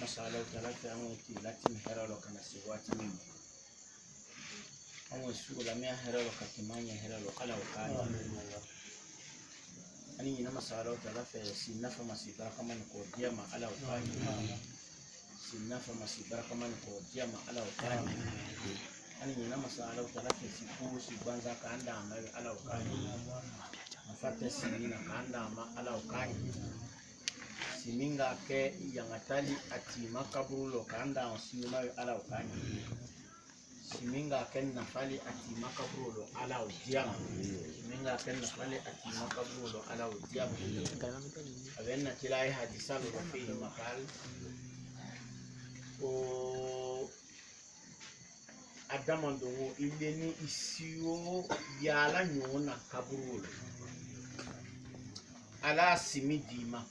masala utalata amwiti lati heralo kana siwati mimi amwe sula mia heralo katimanya heralo kala ukaya ani ina masala utalata sinafa masibara kama nikodia maala ukaya sinafa masibara kama nikodia maala ukaya ani ina masala utalata siku sibanza kaanda amawe ala ukaya mafate sinina kaanda maala ukaya siminga ke yangatali ati makabulo kanda osima ala ukanya siminga ke nafali ati makabulo ala udiama siminga ke nafali ati makabulo ala udiama abenna tilai hadisa lo fi makal o adamondo ileni isiyo yala nyona kabulo ala simidima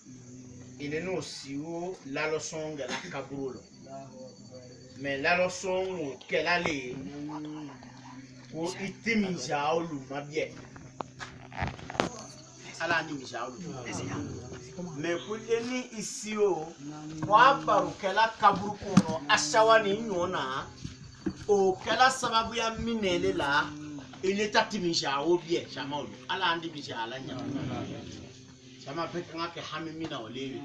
il est aussi où la leçon de la kaboul mais la leçon qu'elle a les pour itimiser ou mabie ala ni misaulu mais pour eni ici o kwa paru kela kaburu kono ashawani nyona o kela sababu ya minele la ile tatimisha obie chamaulu ala andi bishala nyama sama pekanga ke hamimina olewi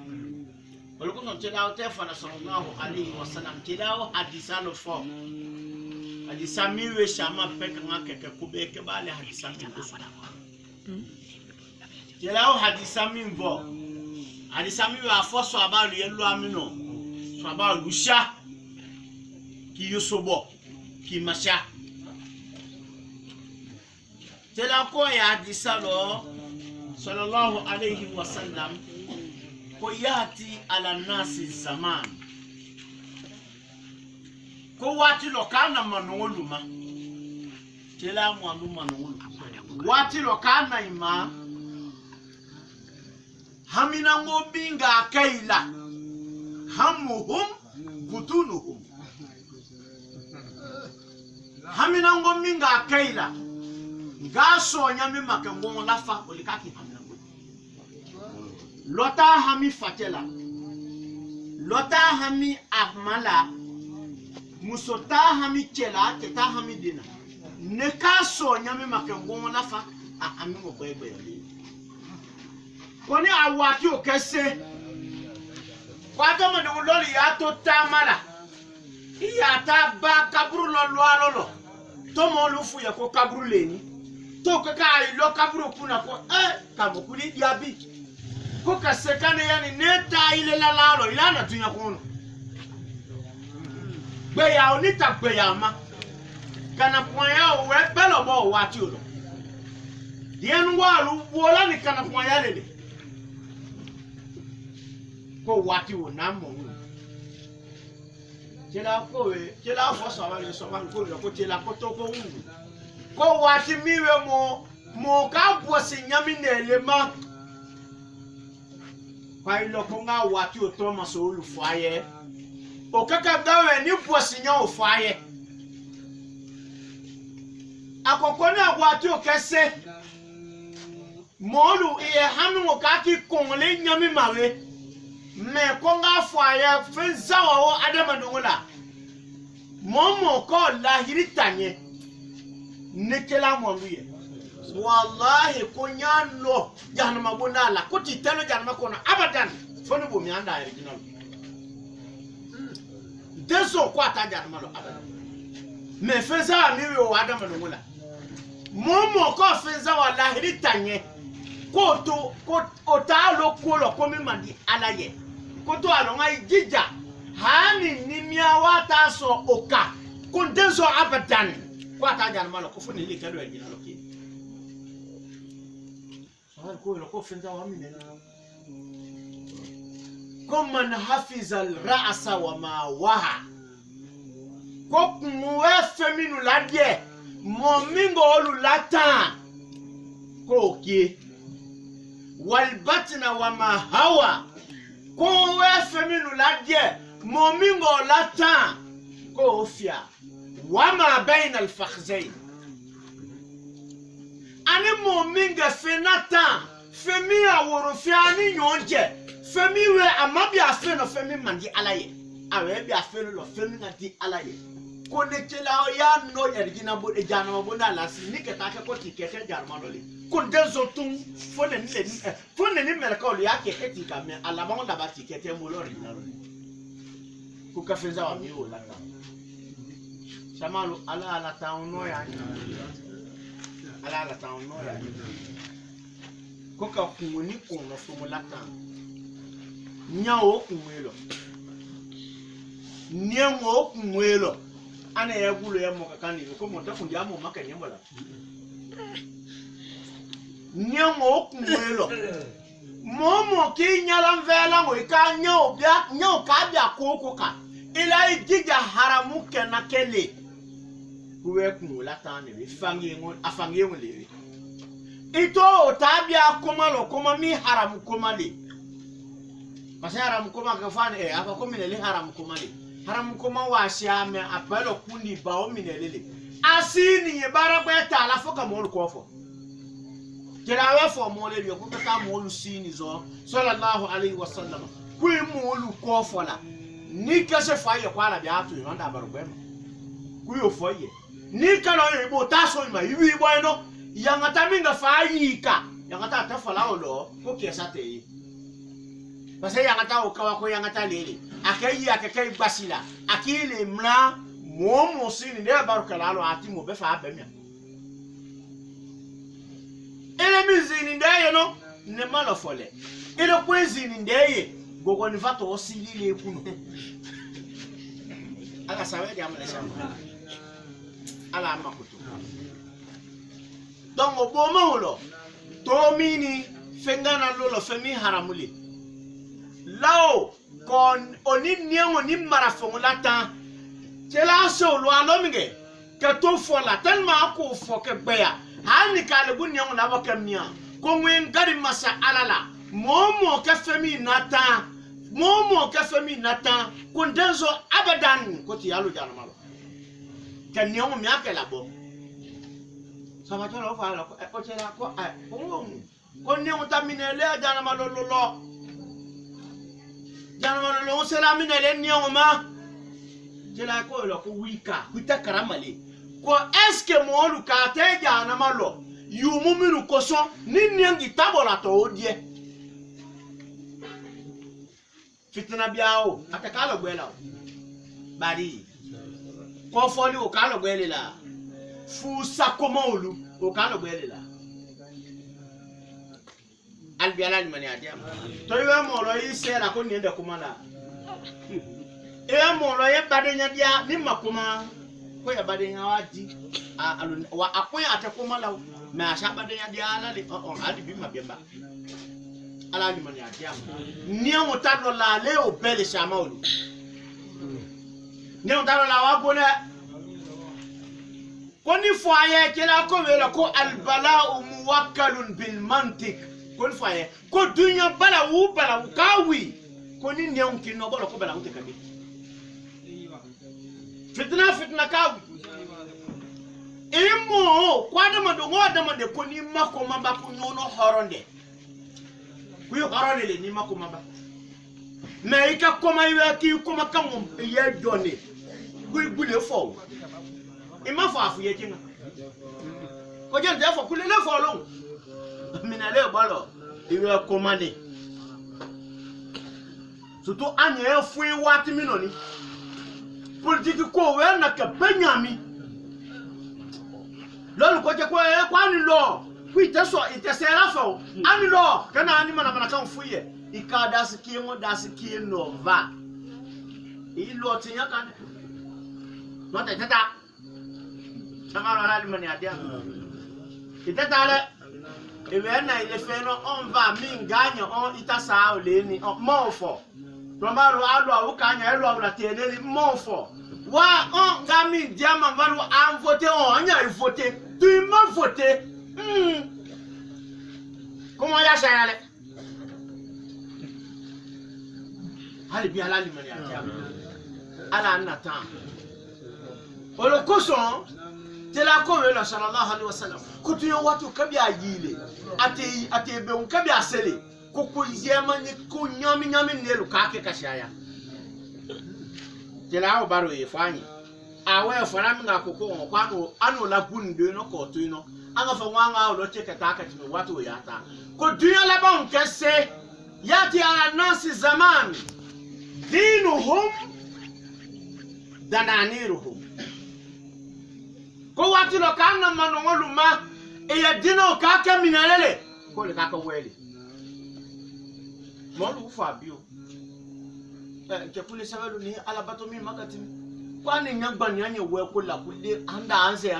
walikuwa tunataka tefana sallallahu alaihi wasallam tilao hadisano fo hadisamiwe sama pekanga ke kubeke bale hadisami kusuna tilao hadisami mbo hadisamiwe afoso abalu yelu amino so abalu sha ki yusubo ki masha tilako ya hadisalo صلى الله عليه وسلم كياتي على الناس الزمان كواتي لو كان منولما تلا منولما واتي لو كان إما همنا مبينغا كيلا همهم بطونهم همنا مبينغا كيلا gaso nyame makengo lafa olikaki hamna lota hami fatela lota hami ahmala musota hami chela teta hami dina ne kaso nyame makengo lafa ami mo bebe koni awati okese kwato mo no loli ya to tamala iya ta ba kaburu lo tomo lufu ya ko kaburu leni to kaka ilo kaburu kuna ko kamo kuli diabi ko kasekane yani neta ile lalalo ilana tunya kuno gbe ya onita gbe ya ma kana kwanya o we belo bo wati olo dienu walu wola ni kana kwanya lele ko wati o na mo jela ko we jela fo so wa le so wa ko jela ko to ko wu ko wati miwe mo ka bosi nyami nelema pa ilo ko nga wati o to ma so olu faye o kaka dawe ni bosi nya o faye akoko na wati o kese molu e hanu mo ka ki konle nyami mawe me ko nga faye fenza wo adama dongola momo ko lahiri tanye nekela mwanduye wallahi kunyano jahannama bonala kuti telo jahannama kona abadan fonu bo mi anda original deso kwata jahannama lo abadan me feza mi wo adama no ngula momo ko feza wallahi ritanye ko to ko otalo ko lo ko mi mandi alaye ko to alo ngai jija hani nimia wata so oka ko deso abadan kwata jahannama lo ko funi le kado original okay كمن حفظ الرأس وما وها كوكموه فمينو لاديه مومينغو اولو لاتان كوكي والبطن وما هوا كوه فمينو لاديه مومينغو لاتان كوفيا وما بين الفخذين ani mominga fenata femi aworo fi ani nyonje femi we amabi afeno femi mandi alaye awe bi afelo lo femi na di alaye ko ne chela ya no yergina bo e jana bo na la si ni keta ke ko ti kete jarma lo le ko denzo tum fone ni merka lo ya ke eti ka me ala ba la ba ti kete mo lo ri na lo ku ka feza wa mi o la ta samalu ala ta no ya ala ta no ya ko ka kumuni ko no fumu la ta nyao kumwelo nyengo kumwelo ana ya gulo ya mokakani ko monta fundi amo maka nyembola nyengo kumwelo momo ki nyala mvela ngo ka nyao ka bia koko ka ila igija haramu na kele kuwe kumula tane bi afangi ngo lewe ito tabia komalo koma mi haramu komale Pasal haram koma kafane apa ko minele haram koma le haram koma wa siame apelo kundi bawo minele asini ye baragba ta la foka mo lu kofo kila wa fo mo le yo ko ka mo lu sini zo sallallahu alaihi wasallam ku mo lu kofo la ni ka se fa ye kwala bi atu yo nda baragba ku yo fo ye ni ka lo ye bo ta so ma yiwi bo no yangata minga fa yika yangata ta fa la lo ko kesa te Pasal yang kata ukawa ko yang kata lele akai akakai basila akile mla mo sini dia baru kalalo ati mo be fa abemia ele mizini ndeye no ne malo fole ele kwezini ndeye gogo ni vato osili le kuno ala sawe dia mala shamba ala makuto donc obomo lo to mini fengana lolo femi haramuli Lao kon oni niango ni marafongo latan chela so lo anomige ke to fola tellement ko fo ke beya hani kale bu niango la ba kamia ko ngwen gari masa alala momo ke femi natan ko denzo abadan ko ti yalo jana malo ke niango mi akela bo sama to lo fa ko chela ko niango taminele jana malo lo Jangan lo selama ni le nioma jela ko lo ko wika kuta karamale ko eske mo lu ka te jana malo yumu minu koso ni nyangi tabola to odie fitna biao atakalo gwela bari ko foli o kalo gwelela fu sakomolu o kalo gwelela albiala ni mani adiam to iwe mo lo ise la ko niende kumala iwe mo lo ye badenya dia ni makuma ko ya badenya waji wa akoya atakumala na sha badenya dia ala le ali bi mabemba ala ni mani adiam ni o tado la le o bele shama olu ni o tado la wa bone ko ni fo aye kila ko wela ko albala'u muwakkalun bil mantiq kon faye ko dunya bala kawi ko ni nyam ki no bala ko bala ute kabi fitna kawi imo kwada mande ko ni mako mamba ko nyono horonde ku yo horonde le ni mako mamba me ika koma iwe ki koma kamo ye jone gule fo ima fo afu ye kinga ko je defo kulele fo lo minale balo iwe komane surtout anye fui wati minoni politique ko we na ka benyami lolu ko je ko e kwani lo kuite so itesera fo ani lo kana ani mana kan fuye ikada sikimo dasikino va ilo tinya kan no tata samara la limani adia itata le ebe na ile feno on va minganya on itasa ole ni monfo tomaro alo awukanya elo awula teneli monfo wa on gami diama valu an voter on anya voter tu ma voter comment ya shayale hali bi ala limani atia ala natan olo koson tela ko wela sallallahu alaihi wasallam kutuyo watu kabia yile ate be un kabia sele ko yema ni ko nyami nelu ka ke kashaya jela o baro e fanyi awe fara mi na koko on kwano anu la gunde no ko to no anga fa wanga o lo cheke ta ka timi watu ya ta ko dunya la ba unkese yati ala nasi zaman dinuhum dananiruhum ko wati lo kana mano ngoluma e ya dino ka ka minalele ko le ka ka wele mo lu fa bio ke kule sabalu ni ala bato mi makati kwani nyagba ni anye we ko la kule anda anze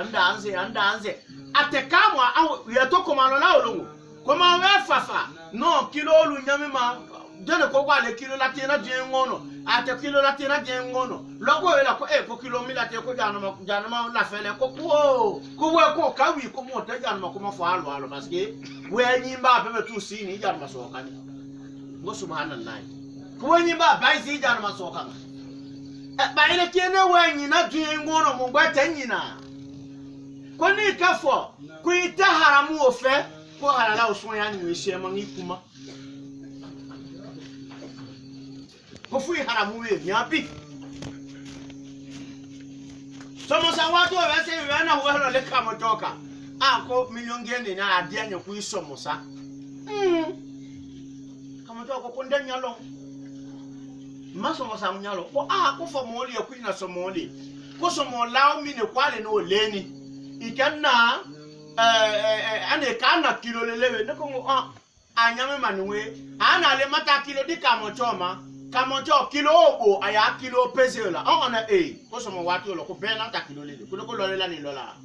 atekamwa ya to komano la olungu koma we fafa no kilo lu nyami ma dene ko kwa le kilo la tena je ngono ate kilo la tena je ngono logo ela ko ko kilo mi la te ko jana ma la fele ko we ko ka wi ko mo te jana ma ko ma fa alo parce que we nyimba bebe tu sini jana ma so kani ngo subhanallah ko we nyimba ba si jana ma so kani ba ile kene we nyina du ngono mo gba te nyina ko ni kafo ku ita haramu ofe ko halala osun ya ni we se mo ni kuma ko fu haramu we ni abi somo sa watu we se we na we lo le kamo toka ko million gende na adia nya ku isomo sa kamo toka ko ndenya lo masomo sa mnyalo ko ko fo mo le ku ina somo le ko somo lawo mi ne kwale no leni ikanna ane kana kilo lelewe ne ko anyame manwe ana le mata kilo di kamochoma kilo obo aya kilo pesela ona ko somo watu lo ko pena ta kilo lele ko lo lela ni lola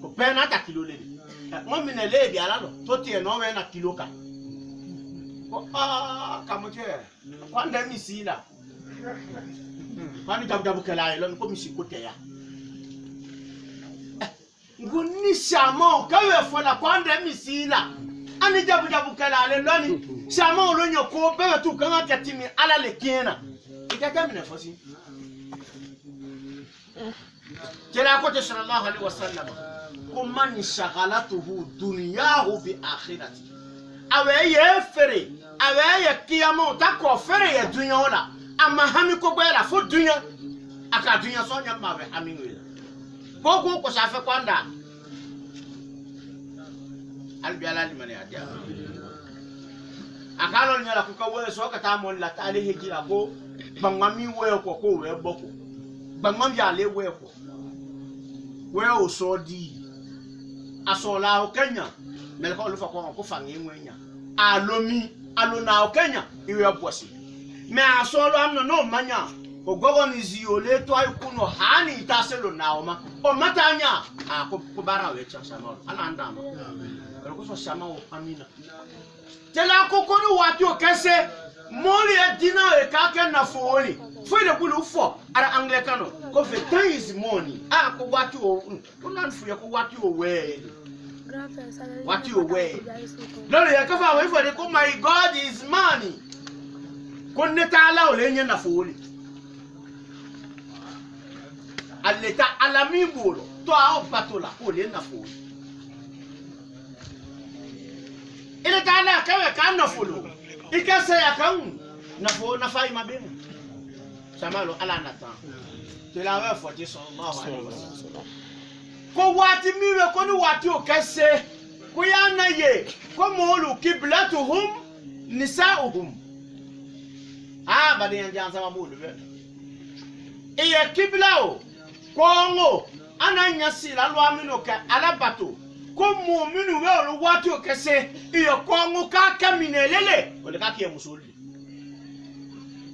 ko pena ta kilo lele mo mi ne le bi ala lo to tie no we na kilo ka ko kamoche kwanda mi sila kwani jabu kala lo ko mi sikote ya nguni shamo kawe fola kwanda misila ani jabu kala le loni shamo lo nyoko be tu kanga katimi ala le kena ikaka mina fosi jela ko sallallahu alaihi wasallam kumman shaghalatuhu dunyahu bi akhirati awe yefere awe kiyamo ta ko fere ya dunya wala amma hami ko gbera fo dunya aka dunya so nya ma be hami wala Boku ko safe kwanda albiala ni mane adia akalo nyala ku ka we so ka ta mon la ta le hejira ko bangami we ko we boko bangam ya le we ko we o so di asola o Kenya mele ko lu fa ko fangi nwenya alona o Kenya iwe abosi me asolo amno no manya ogogo ni ziole to ikuno hani itaselo naoma o matanya ko bara we cha sama ana ndama ko so sama o amina tela ko ko no wati o kese moli edina e ka ke na foli foi de bulu fo ara anglikano ko fe time is money ko wati o nan fu ya ko wati o we no ya ka fa we for de ko my god is money ko ne ta ala o le nya na foli aleta alami bolo to a batola o le na fo ile ta na kawe ka na folo ikase ya kan na fo na fai mabemu samalo ala na tan te la we fo ti sallallahu alaihi wasallam ko wati miwe ko ni wati o kase ko ya na ye ko molu kiblatuhum nisauhum bade yan jan sama molu be iye kiblao Kongo ananya sila lo amino ka alabato ko mo minu we ro wati o kese iyo Kongo ka kaminelele o le ka ke musoli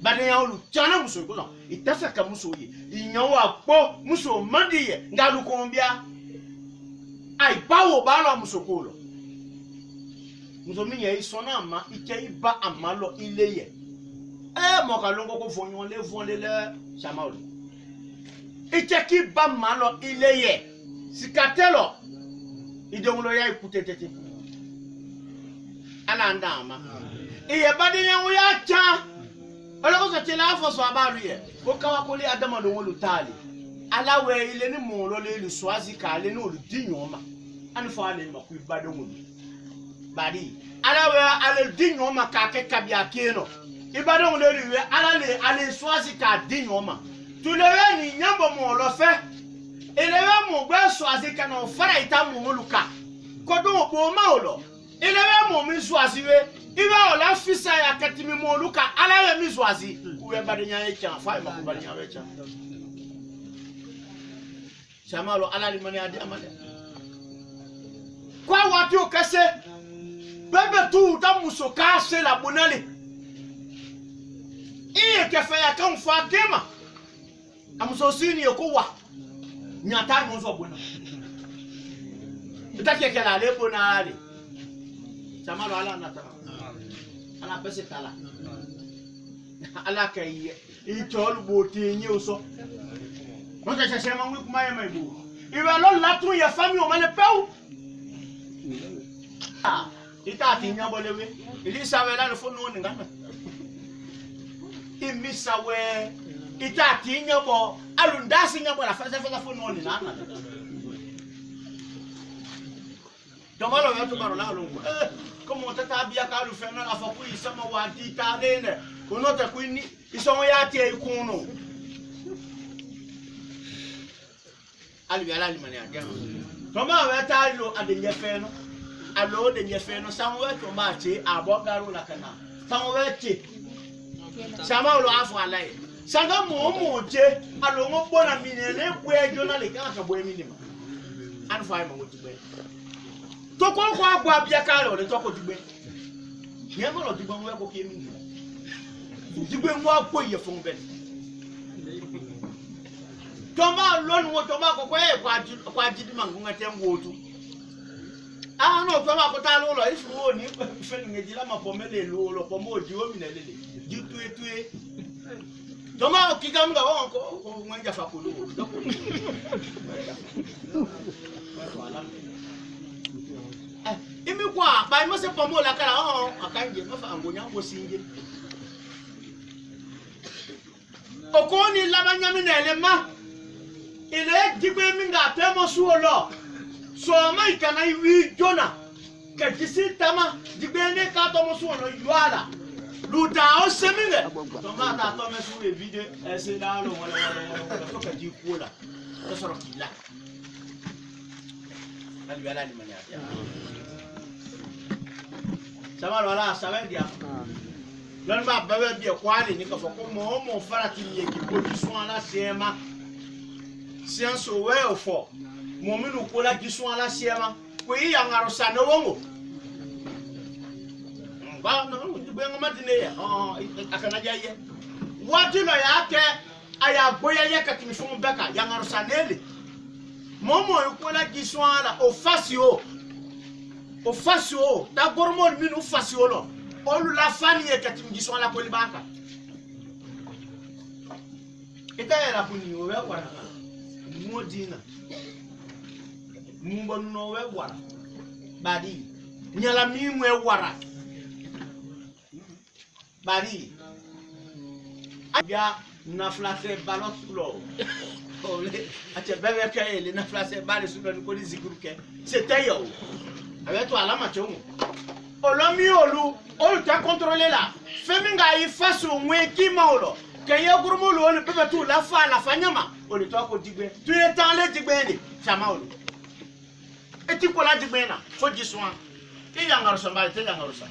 bade ya olu chana muso ko no itafaka muso yi inyo wa po muso mandiye ngalu ko mbia ai bawo balo muso ko lo muso minye isona ma ike iba amalo ileye mo ka longo ko fonyon le chama olu Icheki ba malo ileye sikatelo idongulo ya ikutetete ala ndama iye badi nyangu ya cha oloko so tela afo so abaru ye ko kawa ko le adama do wolu tali ala we ile ni mo lo le lu swazi ka le no lu dinyoma an fo ale ma ku bado ngulu badi ala we ale dinyoma ka ke kabia keno ibadon le lui ale choisi ka dignoma tu le ni nyambo mo lo fait et le mo gba choisi ka no fara ita mo luka ko do bo ma olo et le mo mi choisi we iba ola fisa ya katimi mo luka ala we mi choisi ou e badenya e chan fa ma ko badenya we chan chamalo ala limani adi amale kwa watu kase bebe tu tamuso kase la bonale iye kefe ya kan fa kema amuso sini yokuwa nyata nzo bona itake kala le bona ale chamalo ala nata ala pese tala ala kai itol boti nyoso nota chasema ngwi kumaye maibu iwe lo latu ya fami o male peu ita tinya bolewe ili sawe la fo no ni ngana imi sawe ita tinya bo alundasi nya bo la fa fo no ni nana tomalo ya tomaro la lo como tata bia ka lu fe na la fo ku isama wa ti ta nene kono ta ku ni isomo ya ti e kuno ali ala limani adia toma wa ta lo adenye fe no alo de nye no sanwe to ma che abogaru la kana sanwe che sama lo afu alai sanga mo je alo mo bona minele ku ejo na le kan ka bo eminima an fa ma wotu be to ko agwa bia ka lo le to ko dugbe ye mo lo dugbe mo ko ki eminima dugbe mo apo ye fun be toma lo nu toma ko e kwa jidi mangunga tengo otu ah no toma ko ta lo ifu o ni fe ni ngeji la ma pomele lo pomo di o mi na lele di tuetue toma o kika mga ko nganja fa ko lo imi kwa ba mo se pomo la kala akanje ma fa angonya ngo sinje okoni la banyami na elema ile digbe mi nga temo suolo so mai kana wi jona ke kisi tama digbe ne ka to mo suolo yuala luta o seminge to ma ta to me su e video e se da lo wala to ka di kula to soro kila ali wala ni manya ya sama wala sabe dia lan ba baba bi kwani ni ka fo ko mo farati ye ki position la sema science we ofo mo mi nu ko la position la sema ko yi ya ngaro sa no wongo ba no di be ngoma dine ya akana jaye wati no ya ke aya boya ye ka timi fo beka ya ngaro sa nele mo ko la position la o fasio ta gormol mi nu fasio lo olu la famille katim giswa la ko libaka ita kuni o we kwara modina mumbo no we wara badi nyala mi mwe wara badi abia na flase balot flow ole ate bebe kaele na flase bale sulo ko zikuruke c'était yo avec toi la machongo olomi olu olu ta contrôler là feminga yi faso mwe ki maolo ke ye gurumo lo olu bebe tu la fa nyama olu to ko digbe tu e tan le digbe ni chama olu eti ko la digbe na fo jiswan e ya ngaro so ba te ya ngaro sa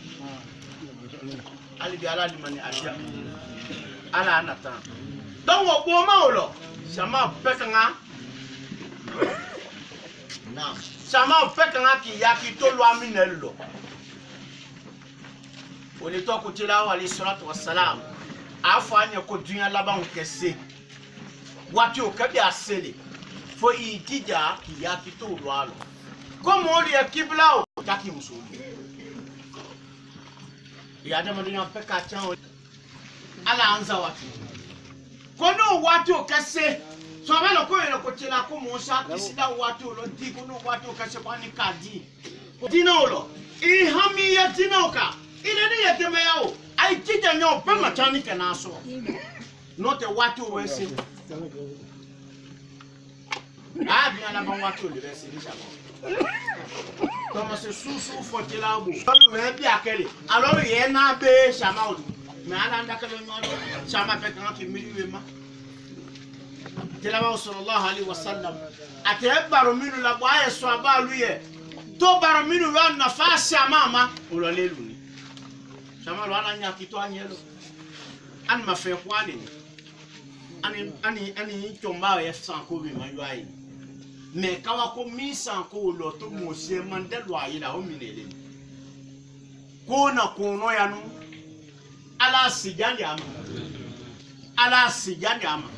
ali bi ala limani atia ala anata don wo bo maolo chama pekanga na chama pekanga ki ya ki to lo aminelo oni to ko tila wa alayhi salatu wassalam afanya ko dunya laban kese wati o kabi asele fo idija ki ya ki to lo alo como oli e kibla o taki musuli ya da madina peka chan ala anza wati kono wati o kese so amelo ko eno ko tila ko mo sa kisida wati o lo di kono wati o kese kwani kadi dinolo i hamiya dinoka ile ni yeteme yao ai tija nyo pe machani kana so not a watu wese bi ala ban watu le wese ni sabo to mo se susu fotila bu so me bi akele aloro ye na be shama odu me ala ndaka lo nyodo sama pe kan ki mili we ma telawa sallallahu alaihi wasallam ate baro minu la bwaye so abalu ye to baro minu wa nafasi mama ulolelu ni sama lo ana nya kito anyelo an ma fe kwani ani chomba ye sanko bi ma yuai me kawa ko mi sanko lo to mo se mandelo ayi la o minele ko na kuno ya nu ala sijani ama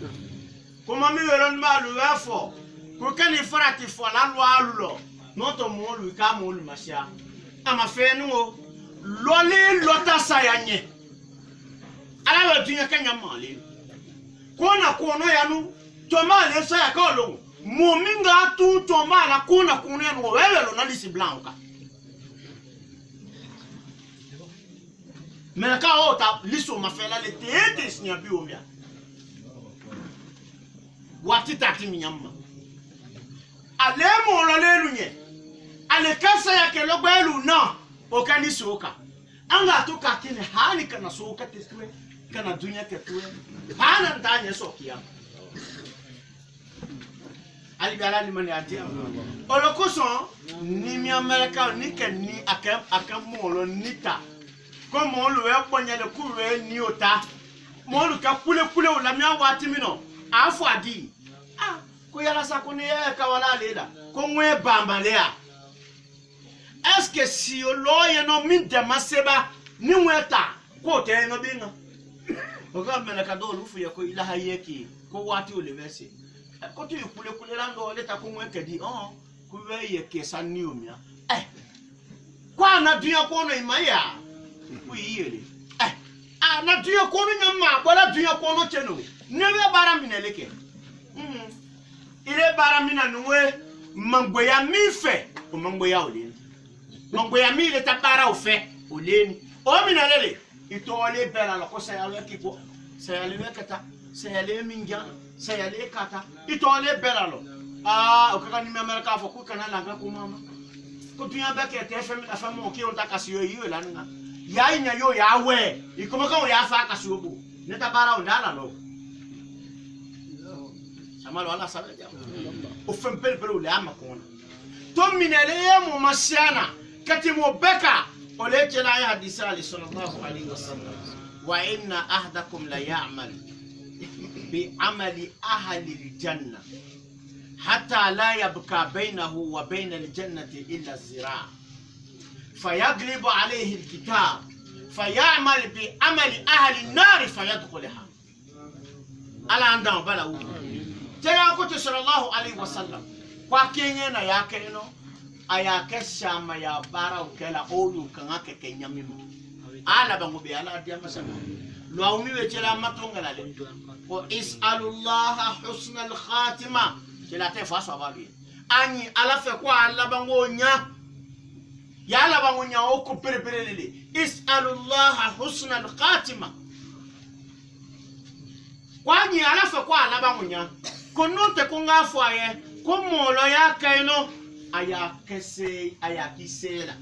kuma mi wero ma lu afo ko kan farati fo la lo alulo no to mo lu ka mo lu masia ama fe nu o lole lota sayanye ala lo dunya kanya male ko na kuno ya nu to ma le saya ko lo mo minga tu to ma la ko na kuno ya no wewe lo na lisi blanca mais quand on t'a liso ma fait là les têtes signa bi o mia wati tati minyama ale mo lo lelu nye ale kasa ya ke lo gbelu na o kanisi oka anga to ka kine hani kana so ka teswe kana dunya ke tuwe hana ndanye so kia ali bala ni mani atia olokoso ni mi america ni ke ni akam mo lo nita comme on le voit pogner le coup ni ota mo lu ka kule o la mi awati mi no afo adi ko yala sa ko ni e ka wala leda ko nwe bamba le a est-ce que si o lo ye no mi de maseba ni nweta ko te no binga o ga me na ka do lu fu ye ko ila hayeki ko wati o le verse ko tu kule la ndo le ta ko nwe kedi ku we ye ke sa ni o mia kwa na duya ko no imaya uyele na duya ko no nyama bola duya ko no cheno nebe bara mineleke ile bara mina nuwe mangwe ya mife o mangwe ya oleni mangwe ya mi le tabara o fe oleni o minelele itole bela lo ko sa ya le kiko sa ya le kata sa ya le minga sa ya le kata itole bela lo o kaka ni mama ka fo ku kana langa ku mama ko duya ba ke te fami la fami o ki on ta kasiyo yi la nga ya inya yo ya we ikoma ka o ya fa kasiyo bu ne tabara o ndala lo samalo ala sabe ja o fempel pelo le ama kona to minele yemu masiana kati mo beka o le tela ya hadisa ali sallallahu alaihi wasallam wa inna ahdakum la ya'mal bi amali ahli aljanna hatta la yabqa bainahu wa bain aljannati illa zira' فيغلب عليه الكتاب فيعمل بعمل أهل النار فيدخلها على عندهم بلاو ترى كنت صلى الله عليه وسلم وكينينا يا كينو أيا كشام يا بارا وكلا أولو كناك كينيامي على بنو بيالا ديما سما لو مي وتلا ما تونغلا لي واسأل الله حسن الخاتمة تلا تفاسوا بالي أني على فكوا على بنو نيا yala ba ngonya o ko perperelele is'alullah husnal khatima kwani alafa kwa alaba ngonya konote ko ngafo aye ko molo ya kaino aya kese aya kisela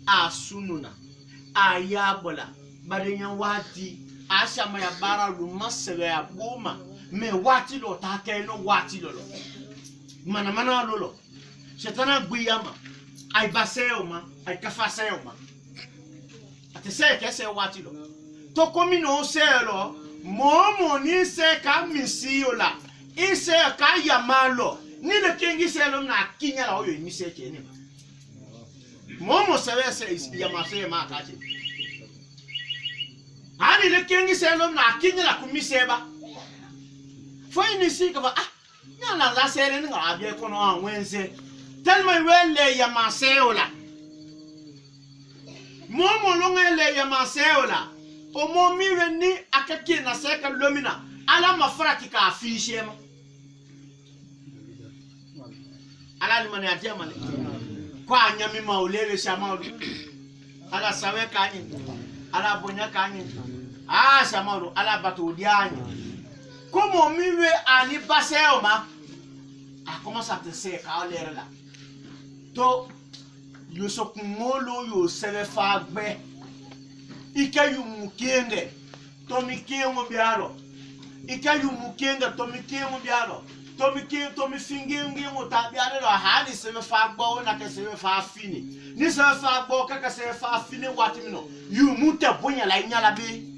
asununa aya bola badenya wati ashama ya bara lu masere ya boma me wati lo ta kaino wati lo mana lolo shetana gbiyama ai baseo ma ai kafaseo ma atese ke se wati lo to komi no se lo momo ni se ka misi ola ise ka yamalo ni le kengi se lo na kinya la oyo ni se ke ni momo se we se yamase ma ka che ani le kengi se lo na kinya la kumise ba fo ni si ka ba nyana la se ni nga abie ko no anwense tellement wele ya maseola momo longele ya maseola o momi weni akake na seka lomina ala mafrati ka afishema ala ni mani atia male kwa nyami maulele shamaulu ala sawe kanyi ala bonya kanyi shamaulu ala batu dianyi como miwe ani paseoma comment ça te sert ka lere la to yo so kumolo yo sele fa gbe ikayu mukenge tomi kengo biaro ikayu mukenge tomi kengo biaro tomi fingingi muta biaro lo hani se me fa gbo na ke se me fa fini ni se fa gbo ka se fa fini watimino yu muta bonya la nyala bi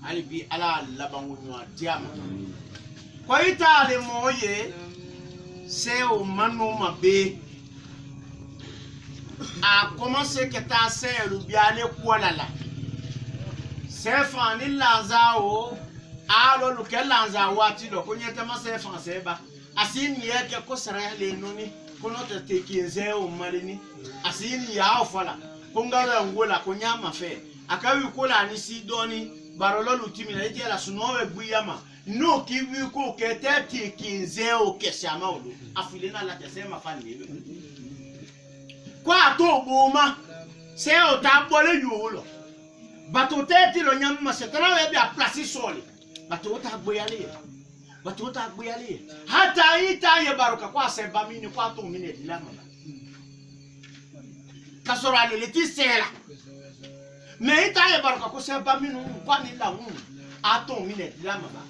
ali bi ala labangu nwa diama kwa itale moye se o manu mabe a commencer que ta selu biane kwalala se fani lanzao alo luke lanza wati do kunyete ma se fan se ba asini yeke ko sara le noni kono te tekieze o malini asini ya ofala kungara ngola kunyama fe akawi kola ni sidoni barolo lutimi na yete la sunowe buyama no kiwi ko kete tekieze o kesama olu afilena la kesema fani kwa to boma se o ta bole yulo bato tete lo nyama se tana we bia place soli bato ta gboyale hata ita ye baruka kwa se bamini kwa to minute dilama kasora le ti sela me ita ye baruka ko se bamini kwa ni la ato minute dilama ba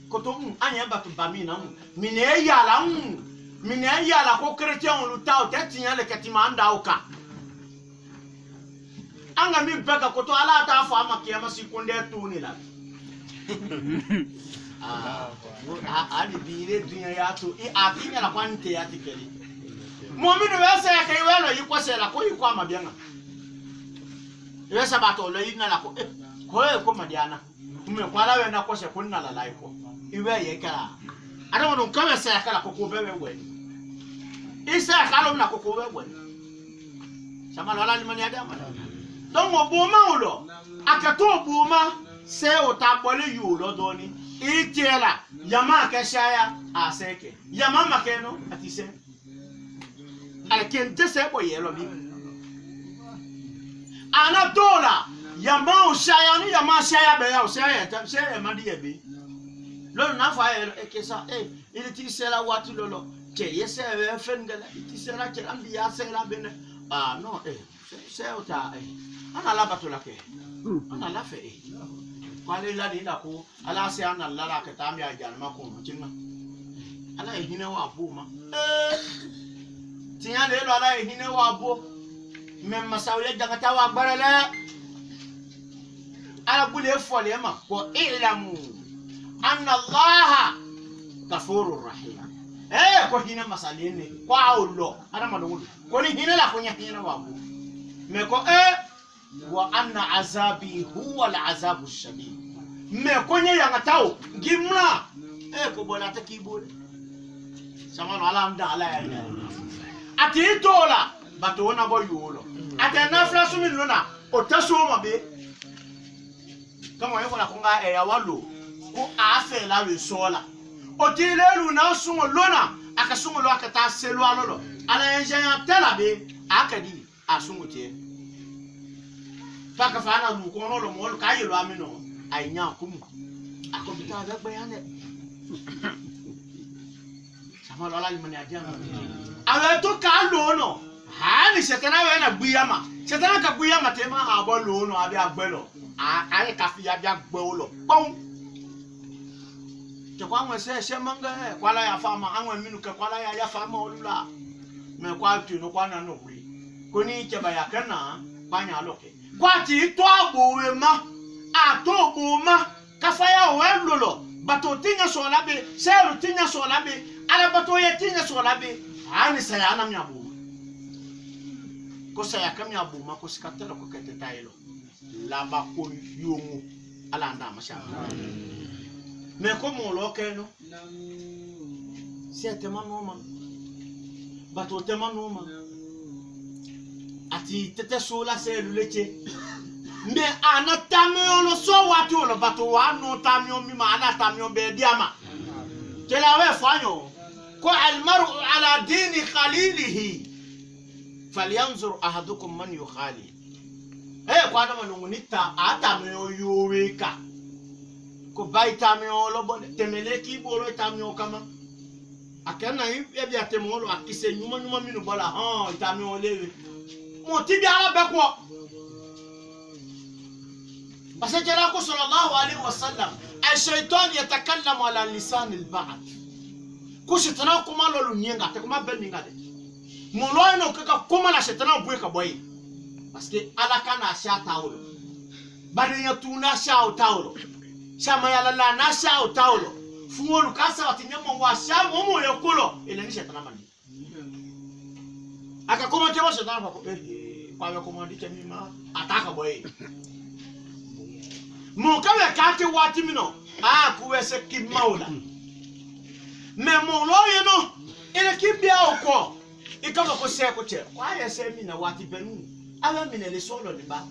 koto anya bato bamina mine yala ko chrétien lu taw tetinya le ketima anda oka anga mi beka koto ala ta fa ma kiyama sikunde tuni la ali bire dunya ya to e akinya la kwante ya tikeli mu'minu wese ya kai welo yiko se la ko yiko amabianga wese bato lo yina la ko ko madiana ume kwala we na ko se kunna la laiko iwe ye kala ada wono kama se kala ko bebe we isa kala na ko bebe sama wala limani adama donc oboma ulo akato oboma se otabole yulo doni itiela yama keshaya aseke yama makeno atise alkente se ko yelo bi ana dola yama ushaya ni yama shaya be ya ushaya ta shaya mandi yebi lo na fa ekesa ile ti se la watu lolo ke yese we fengela ti se la ke ambi ya se la bene no se ota ana la batula ke ana la fe kwale la ni la ko ala se ana la la ke tambi ajana ma ko mtinga ala ehine wa boma tinya le lo ala ehine wa bo mem masawle jangata wa gbarale ala bule fole ma ko ilamu anna allah ghafurur rahim ko hine masalene kwa ulo ana madongo ko ni hine la ko nya hine wa bo me ko wa anna azabi huwa al'azabu shadid me konye yanga taw gimna ko bona ta kibole sama no ala amda ala ya ati tola bato na bo yulo ati na flasu min lona o taso ma be kama yeko la konga ya walo ko afe la we sola o ti lelu na sungo lona akasungo lo akata selu alolo ala enjanya tela be akadi asungo tie paka fana lu ko no lo mo ka yelo amino ai nya kumu akobita da bayane sama lo la limani ajana awe to ka lo no ha ni setana we na gbiyama setana ka gbiyama te ma abo lo no abi agbelo ai ka fi abi agbo lo pon te kwa nwe se manga kwala ya fama anwe minu ke kwala ya fama olula me kwa tu no kwa na no kuri koni che ba ya kana banya loke kwati to agbowe ma ato ogbo ma kafaya we lolo bato tinya so labe selu tinya so labe ala bato ye tinya so labe ani saya ana myabu ko saya kam myabu ma ko sikatela ko kete taylo laba ko yomu ala nda masha me ko mo lo keno siete manoma bato te manoma ati tete so la selu leche me ana tamio lo so watu lo bato wa no tamio mi ma ana tamio be diama kela we fanyo ko al mar'u ala dini khalilihi falyanzur ahadukum man yukhali kwa dama nungunita atamio yoweka ko bai tamio lo bon temele ki bolo tamio kama akana ebi atemo lo akise nyuma minu bola tamio lewe mo tibi ala bekwo أسجلك صلى الله عليه وسلم الشيطان يتكلم على لسان البعض كوش تناكم على لونينغا تكما بنينغا دي مولوينو كاكا كوما لا شيطان بويكا بوي باسكي على كان اشا تاولو بادي يتونا شاو تاولو شاما يالا لا ناشاو تاولو فوولو كاسا واتينيما واشا مومو يكولو الى ني شيطان ماني اكا كوما تيو شيطان فاكو kwa كوما دي تشميما اتاكا بوي mo kawe kake wati mino kuwese kimaula me mo lo yeno ile kibia oko ikaba ko se ko che kwa ye se mi na wati benu ala mi ne le solo ni ba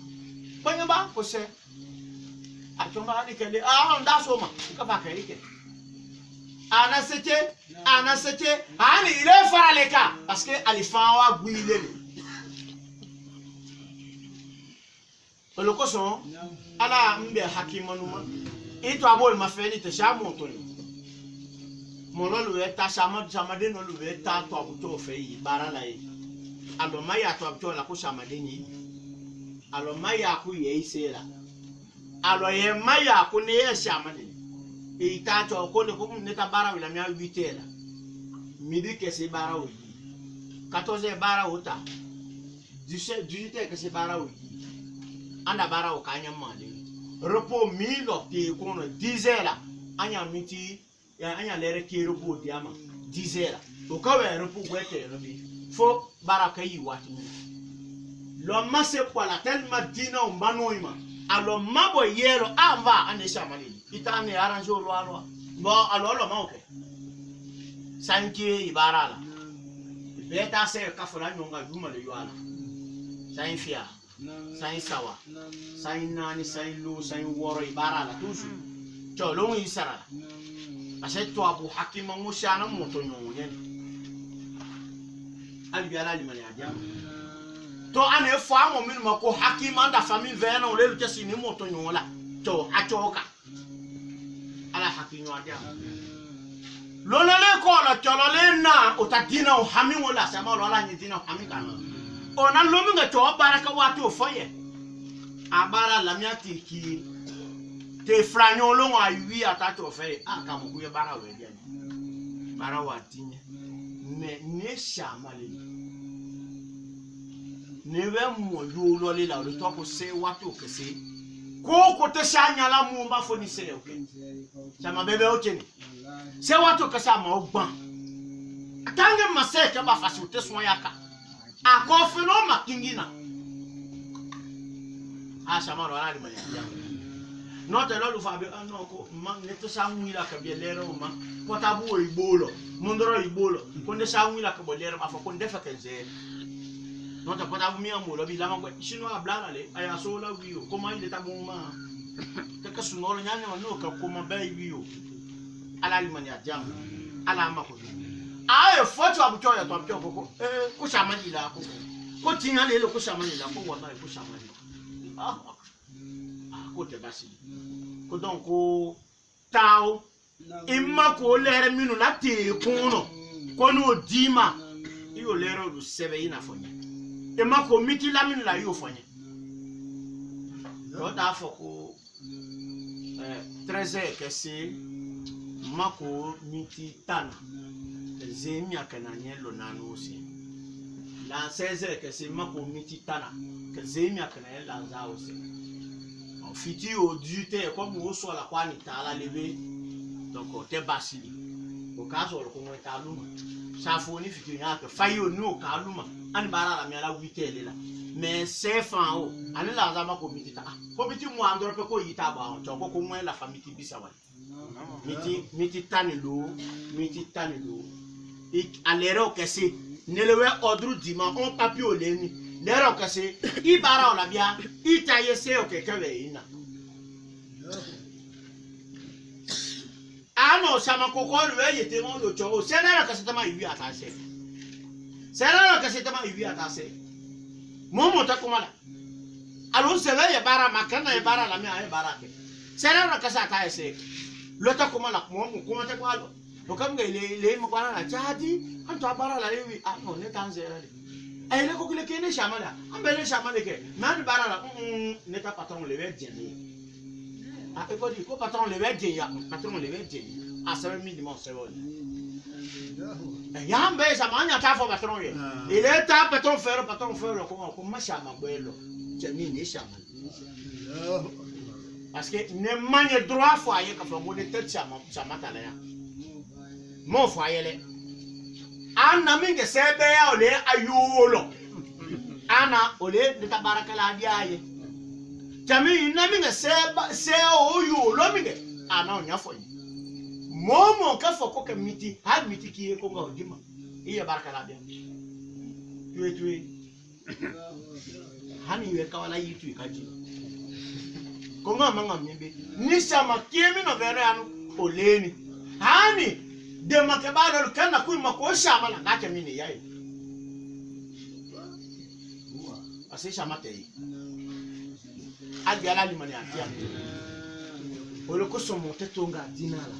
banya ba ko se achoma ni kele nda so ma ikaba ka ike ana sete ani ile faraleka parce que alifawa guile olokoso ala mbe hakimanuma ito abol mafeli te shamu toni mololu eta shamade no lu eta to abuto feyi barala yi alo maya to abuto la ko shamade ni alo maya ku ye isela alo ye maya ku ne ye shamade ita to ko ne ko ne ta bara wila mi 8 midi ke se bara o 14 bara ota 18 ke se bara o anda bara o kanya mali repo milo te kono 10 la anya miti ya anya lere ke repo diama 10 la to ka we repo gwete no bi fo bara kai wati lo mase kwa la tel madina o manoima alo mabo yelo ava anesha mali itane arrange o lo bo alo lo ma okay sanki ibara la beta se ka fola nyonga duma le yoala sanfia sain sawa sain nani sain lu sain woro ibara la tusu to lo ngi sara ase to abu hakima mushana moto nyonye albi ala limani adia to ane fa mo min mako hakima nda famille vena o le lu tesi ni moto nyola to achoka ala hakino adia lo le ko la cholo le na utadina o hami wala sama lo la nyidina o hami kana ona lomi nga to baraka watu ofoye abara lamiati ki te franyo lo wa wi atato ofoye aka mo kuye bara we dia bara watinya me ne shamale ne we mo yo lo le la lo to ko se watu kese ko te shanya la mu mba foni se o ke chama bebe o cheni se watu kesa ma ogban tange maseke ba fasu te so yaka akofino makingina ashamaro ala limani no te lo fabe no ko man neto sangwila ka bielero ma potabu ibolo mondoro ibolo konde sangwila ka bolero ma fa konde fa kenze no te potabu mi amulo bi la mangwe shino ablala le aya sola wiyo koma ile tabuma kaka sunolo nyanya no ka koma bai wiyo ala limani ajam ala makodi aye foto abucho ya to abucho koko ko shamani la koko ko tinga le ko shamani la ko wala ko shamani ko te basi ko donc ko taw imma ko lere minu la te kono ko no dima iyo lere du sebe ina fonya imma ko miti la minu la yo fonya ro da foko 13 que c'est mako miti tana zemi akananye lo nanusi la 16 que c'est mako miti tana que zemi akananye la zaosi fiti o dute comme o so la kwani tala lebe donc te basili o ka so ko mo ta luma sa fo ni fiti nya ka fayo no ka luma an bara la mi ala witele la mais c'est fan o ani la za ma ko mitita ko biti mo andro pe ko yita ba on to ko mo la famille bisa wa miti tanilo alero kese nelewe odru dima on papi o leni lero kese ibara ola bia itaye se o kekewe ina ano sama kokolo we yete mo lo cho senera kese tama iwi atase senera kese tama iwi atase momo ta komala alon se le bara makana e bara la mi ay barake senera kese atase lota komala momo komate kwalo okam le mo kwana na jadi anto bara la lewi no ne tanzera le ay le ko kile kene shamala ambele shamale ke man bara la ne ta patron le we jeni e ko di ko patron le we jeni ya patron le we jeni a 7 minimum 7 ya mbe samanya ta fo patron ye il est ta patron faire ko ma shama kwelo jeni ne shama parce que ne manye droit foyer ka fo mo de tete shama ta la ya mo foyer le ana minge sebe ya ole ayulo ana ole de tabarakala diaye jami na minge seba se o yulo minge ana onya fo momo ka fo ko ke miti ha miti ki ko ngo dima iye barakala dia tuwe hani we ka wala yitu kaji ko ngo manga mbe ni sama kiemi no vere anu oleni hani de makebalo kana kuima ko shama la ngake mini yayi ase shama tei adi ala limani atia olo ko somo tetonga dinala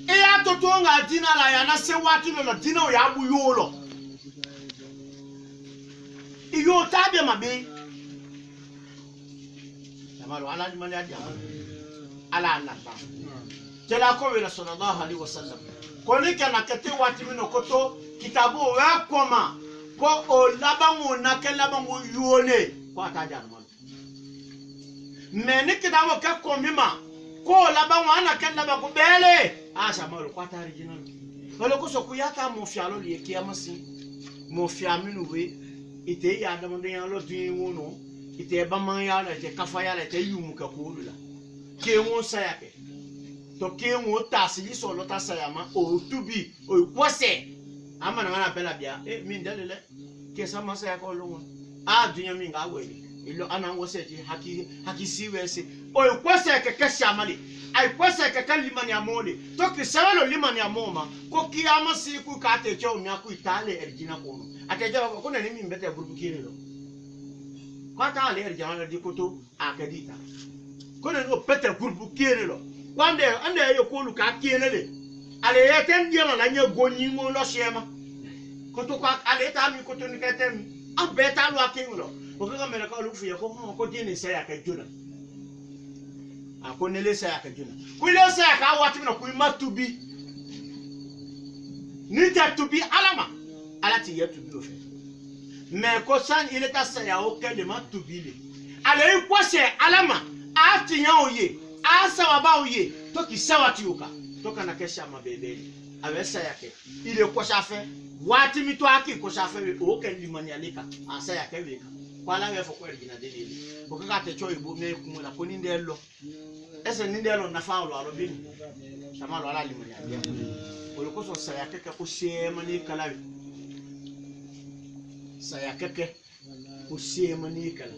e ya totonga dinala ya na se watu lo dina ya bu yolo iyo tabe mabe tamalo ala limani adia ala anaba tela ko wala sallallahu alaihi wasallam konika na kete wati mino koto kitabu wa koma ko o labangu na ke labangu yuone ko ataja no meni kitabu ka komima ko labangu ana ke labangu bele asha malo ko atari jinalo wala ko so ku yata mo fialo li kiamasi mo fiaminu we ite ya da mo de yan lo tin wono ite ba man ya la je kafa ya la te yumu ka ko lula ke won sayake to ke mo tasili so lo tasayama o tubi o kwose amana ngana bela bia mi ndelele ke sama sa ko lo dunya mi nga wele ilo ana ngose ji haki siwese o kwose ke keshamali ai kwose ke kalimani amole to ke sawalo limani amoma ko kiyama siku ka te cho mi aku itale erjina ko ateja ko ne mi mbete burukire lo kwa ta le erjana di koto akadita ko ne o pete burukire lo kwande ande yo kolu ka kienele ale yeten diema na nye goni mo lo shema koto kwa ale ta mi koto ni ketem abeta lo akinlo o ka mena ka lu fu ya ko dini se ya ka jona ko nele se ya ka jona ku le se ya ka wati na ku matubi ni ta tubi alama alati ya tubi o fe me ko san ile ta se ya o ke le matubi le ale ko se alama ati yan oye asa baba uye to ki sawati uka to kana kesha mabebeli awesa yake ile ko shafe wati mitu aki ko shafe o ke limani alika asa yake weka kwala we foko erigina delele o ka te cho ibo me kumula ko ni ndelo ese ni ndelo na fa lo bini sama lo ala limani alika o ko so sa yake ko shema ni kala sa yake ko shema ni kala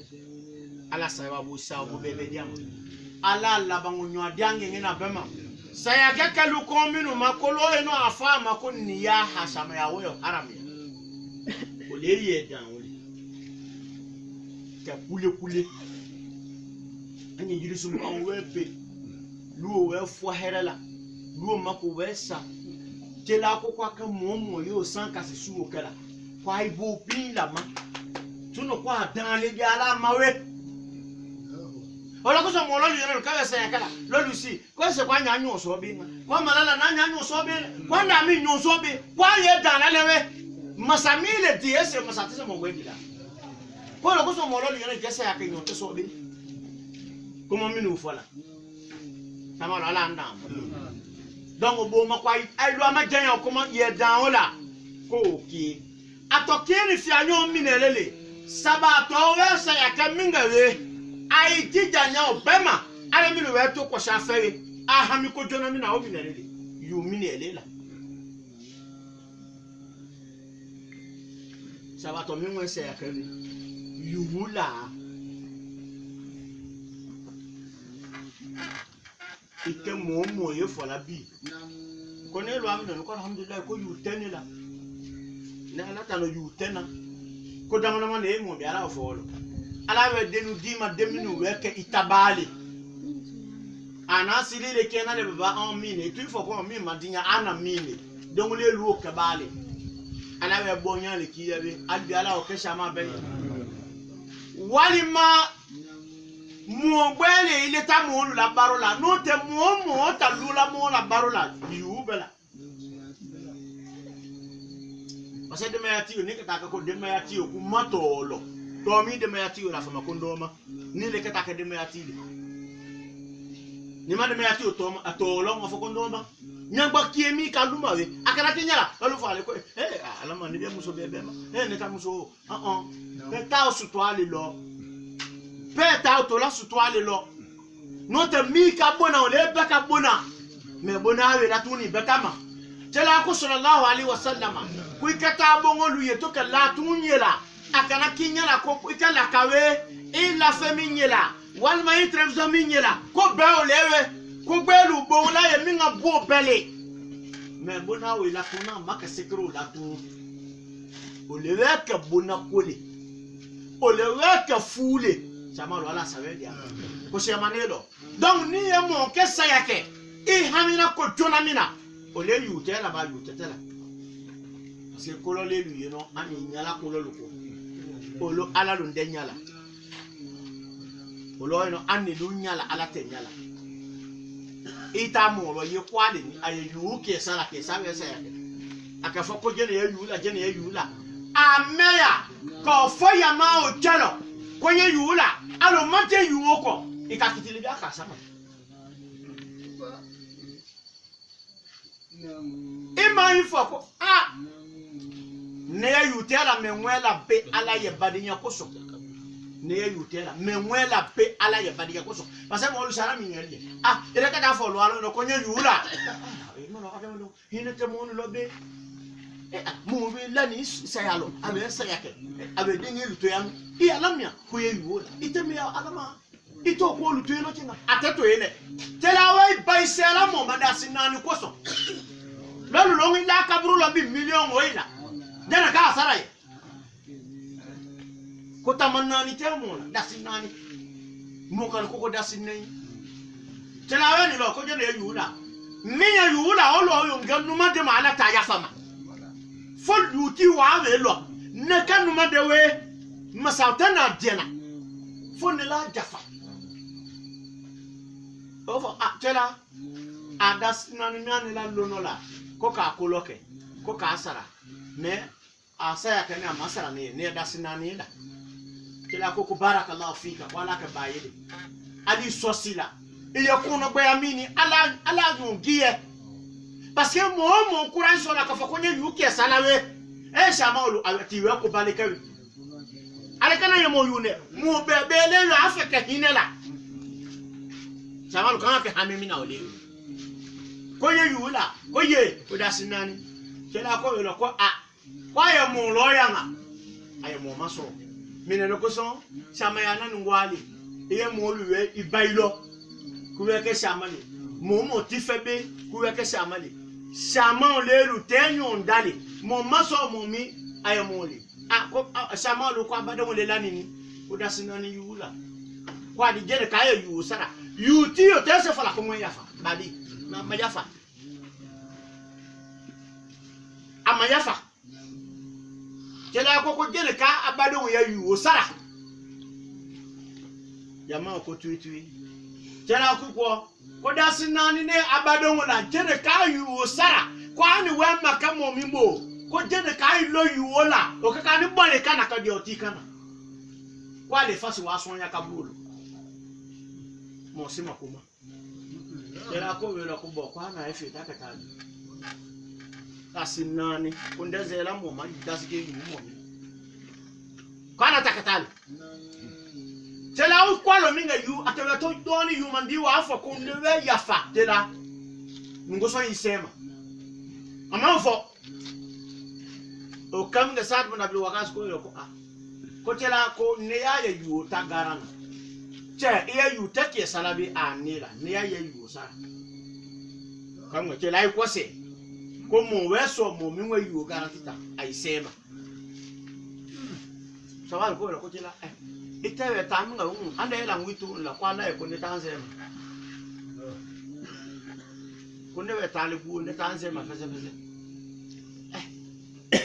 ala sababu sa bo bebe diamo ala labangu nyo diange ngina bema saya keke lu kominu makolo eno afa makoni ya hasama ya weyo haram ya ole ye dan ole ta kule anyi jirisum kan wepe lu we fo herela lu mako wesa tela ko kwa ka momo yo san ka sisu okela kwa ibo pin la ma tuno kwa dan le bi ala mawe ola ko so mo lo yero ka se kala lo lusi ko se kwa nya nyu so bi ko malala na nya nyu so bi ko na mi nyu so bi kwa ye dan na lewe masamile ti ese masatise mo gwe bila ko lo ko so mo lo yero ke se ya ke nyu te so bi ko mo mi nu fola sama lo ala ndam donc bo ma kwa ai lo ma jan ko ma ye dan la ko ki atokiri fi anyo minelele sabato we sa ya ka mingawe ai ti janya obema ale mi we to ko sha fere aha mi ko jona mi na o minelele yu minelele la sabato mi we sa ya ka yu la ike mo ye fola bi ko ne lo amna ko alhamdulillah ko yu tenila na ala tano yu tena ko dangana man e mo bi ala folo ala we denu dima deminu we ke itabali ana sili le kena le baba en mine tu faut ko mi madinya ana mine donc le lu ke bali ala we bonya le ki yabe albi ala o ke shama be walima mo gbele ile ta mo la barola no te mo ta lula mo la barola yu bela parce de mayati ni ka ko de mayati ku matolo to mi de mayati la fama ko ndoma ni le ka de mayati ni ma de mayati to atolo mo fo ko ndoma nyagba kiemi ka luma we akana kinyala balu fale ko ala man ni be muso bebe ma ne ta muso pe ta su to ale lo peta to la su toile lo no te mi ka bona o le be ka bona me bona we la tuni be kama tela ko sallallahu alaihi wasallam ku ikata bongo lu yeto ka la tunyela akana kinyala ko ikala kawe ila feminyela wal mai trevzo minyela ko be o lewe ko gbelu bo la ye mi nga bo bele me bona we la tuna maka sekro la tu o le ka bona kole o le ka fule chama lo ala sabe dia ko se manelo donc ni e mo ke sayake e hamina ko jona mina o le yute la ba yute tela se ko lo le lu no ani nyala ko lo ko o lo ala lo ndenyala o lo no ani lu nyala ala te nyala ita mo lo ye kwade ni aye yu ke sala ke sabe sayake aka fo ko jene ye yula ameya ko fo ya ma o jalo kwenye yula alo mate yuoko ikakitili bya kasama ima info ne yutela menwela pe ala ye badinya koso ne yutela menwela pe ala ye badinya koso parce que mo lu sara minyeli ele ka da fo lo alo no kwenye yula no no akamo hinete mo no be mo be lani sayalo abe sayake abe dingi luto yam i alamia ko ye yuo itemi alama ito ko luto yeno tinga ateto yene tela wai baisela mo madasi nani koso lolu longi la kaburu lo bi million oina dana ka sarai ko tamanani temo dasi nani mo kan ko dasi nani tela wai ni lo ko jene yuula minya yuula olo yo nganu ma de mala ta ya fama fol yuti wa we lo ne kanu ma de we masawtana dena fo ne la jafa ofo tela adas nani nani la lonola ko ka koloke ko ka asara me asaya kani amasara ne das nani la tela ko barakallahu fika wala ka bayede ali sosila ile kuno gbe amini ala ngiye parce que mo courage sur la ka fo konye yuke salawe shama olu atiwe ko balekawi ale kana ye mo yune mo bebele yo afeke hinela shama lu kana ke hamimi na ole koye yula koye odasinani kela ko yo ko kwa ye mo lo yanga aye mo maso minene ko so shama yana ngwali iye mo luwe ibailo kuwe ke shama le mo tifebe kuwe ke shama le shama le lu tenyo ndale mo maso mo mi aye mo le ko shama lu kwa bado mo le lanini odasinani yula kwa di jere ka ye yu sara yuti yo tese fala ko mo yafa badi na mayafa amayafa kela ko jere ka abado mo ya yu sara yama ko tuitui kela ko dasinani ne abado mo na jere ka yu sara kwa ni we maka mo mi mo ko jere ka ilo yu ola o ka ni bole kana ka di otikana kwa le fasi wa so nya ka bulu mo sima kuma Tela ko wela ko bo kwa na efe ta katali. Asinani kundezela moma dasike yumo. Kwa na takatali. Tela ukwalo minga yu atela to doni yu mandiwa afa kundewe yafa tela. Ngoso yisema. Amanfo o kam nga sat mona bi wakas ko yo ko ko tela ko ne ya yu tagarana. Che iya yu take salabi anila ne ya yu sa. Kam nga tela iko se ko mo weso mo minwe yu garantita aisema. Sawal ko ko tela itewe tamu nga ande la ngwitu la kwala e ko ne tanzema. Kunde we talibu ne tanzema feze.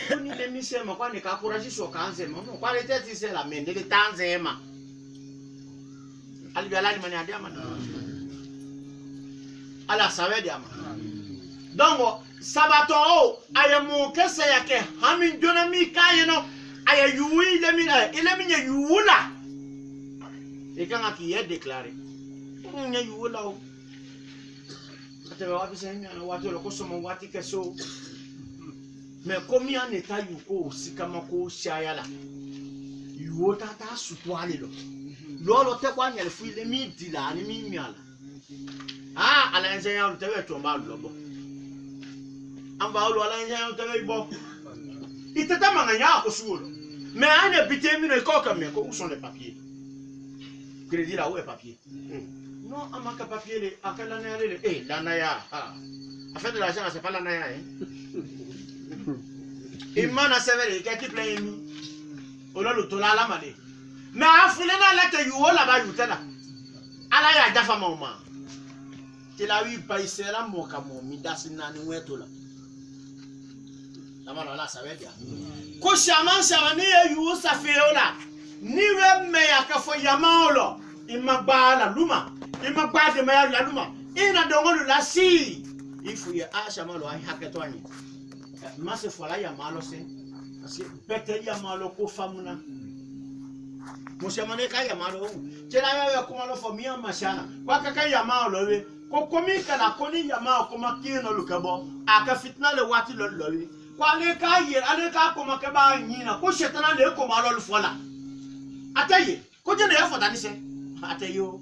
Kuni le misema kwa ne kakuraji so kanzema no kwa le teti se la mende le tanzema. Ali biala ni mani adiama na. Ala sawe diama. Dongo sabato o ayemu kese yake hamin jona mi kayeno aya yuwi ile mi nye yuwula. Ikanga ki ye déclarer. Nye yuwula o. Ate wapi senya na watu loko somo wati keso. Me komi an eta yuko sikama ko shayala. Yuwo tata sutwale lo. Lolo te kwa nyele fu ile mi dila ni mi miala. Ala ensenya lu tewe tomba lobo. Amba olu ala ensenya tewe ibo. Itata manganya ko suolo. Mais ane bité mi no ikoka me ko où sont les papiers? Crédit là où est papier? Non, amaka papier le akala na le lanaya. Affaire de l'argent c'est pas lanaya Imana severe keti plein mi. Ola lu tola la male. Mais afule na la te yuo la ba yutela. Ala ya dafa mama. Ti la wi paisera mo ka mo mi dasina ni wetola. La mano la sabedia. Ko shaman shamani yu safeola. Ni we me akafo yamaolo. Imagbala luma. Imagba de me la luma. Ina dongolu la si. Ifu ya shamalo ai haketwani. Mase fola ya malo se parce que bete ya malo ko famuna mo shamane ka ya malo tena ya ko malo famia mashana kwa kaka ya malo we ko komi kana koni ya malo ko makino lukabo aka fitna le wati lo lo kwa le ka ye ale ka ko makaba nyina ko shetana le ko malo fola ataye ko jene ya fota ni se atayo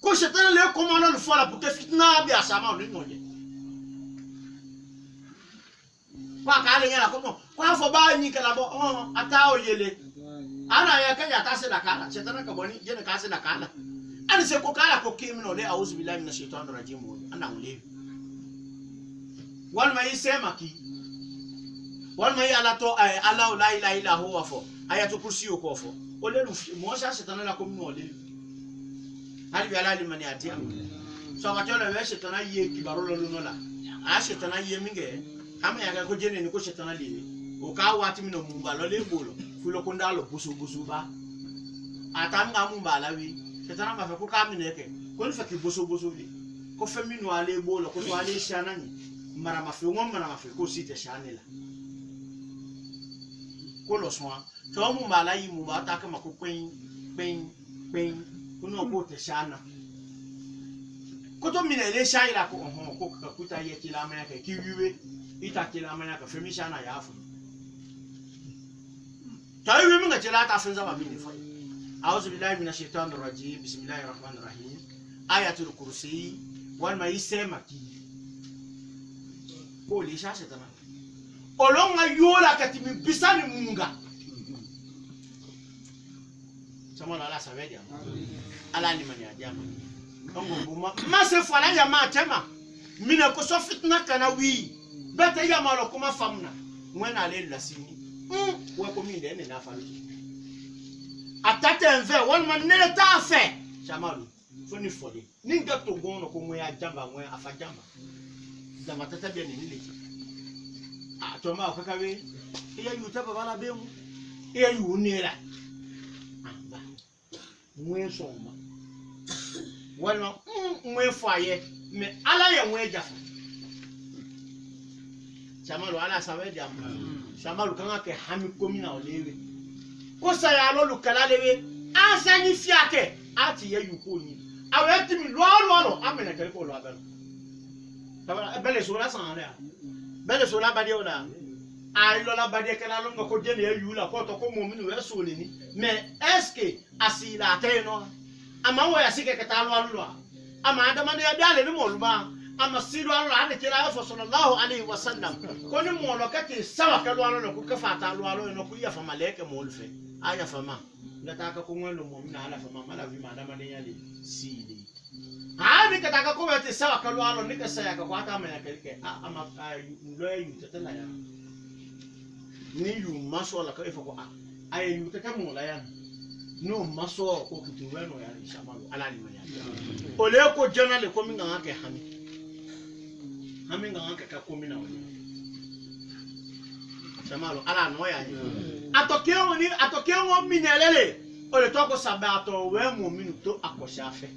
ko shetana le ko malo fola pour que fitna bi asama ni ngonje kwa kale ngela komo kwa fo ba nyi kala bo atao yele ana ya kanya tase na kala chetana ka boni jene kase na kala ani se ko kala ko kimino le auzu billahi minash shaitanir rajim ana ule wal mai sema ki wal mai ala to ala la ilaha illa huwa fo ayatu kursi ko fo ole lu mo sha chetana la komino ole hali bi ala limani atia so wa tole we chetana ye ki barolo lu no la a chetana ye minge ama ya ko jene ni ko shetana liwe o ka wati mino mumba lo le bolo fulo ko ndalo busu ba atam nga mumba la wi shetana ma fe ko ka mine ke ko fe ki busu bi ko fe mino ale bolo ko to ale shana ni mara ma fe ngom mara ma fe ko site shanela ko lo soa to mumba la yi mumba ta ka ma ko pen ko no ko te shana ko to mine le shaila ko ko ka kuta ye kilama ya ke kiwiwe ita kila manya ka femisha na yafu tayi wi minga tela ta funza ba mini fa a'udhu billahi minash shaitanir rajim bismillahir rahmanir rahim ayatul kursi wal ma yisema ki ko li sha shetana olonga yola katimi bisani munga sama la sabedia ala ni manya jama ongo buma ma se fala ya ma tema mina ko so fitna kana wi bete ya malo kuma famna mwena le la sini we ko mi de ne na falu atate enve won man ne ta fe chamalu foni fodi ninga to gono ko mwe ajamba mwe afajamba zama tata bien ni le to ma ko kawe iya yuta baba la bemu iya yu nera ba mwe soma wala mwe faye me ala ya mwe jafa Chamalu ala sawe dia Chamalu kanga ke hami komina olewe ko sa ya lo lukala lewe asani fiake ati ye yukoni aweti mi lo amena kele ko lo abelo tabara bele sura san ya bele sura badi ona ay lo la badi kala lo ngako jeni e yula ko to ko mominu e so ni mais est-ce que asila teno ama wo ya sike ka talo alwa ama adama ne ya dale ni mo luma ama silu alwa ane kila fa sallallahu alaihi wasallam ko ni mo lo kati sawa ka lo alwa ko ka fa talo alwa no ku ya fa maleke mo lfe aya fa ma nataka ko ngelo mo mina ala fa ma mala vi madama ne yale sili ni kataka ko wete sawa ka lo alwa ni ka saya ka kwata ama ya kelke ama lo yu tetela ya ni yu maso la ka ifo ko ay yu tetamu la ya no maso ko kitu weno ya shamalo ala ni manya ole ko jana le ko minga ngake hami ngake ka ko mina woni shamalo ala no ya atokeo ngo minelele ole to ko sabato we mo minuto akosha afe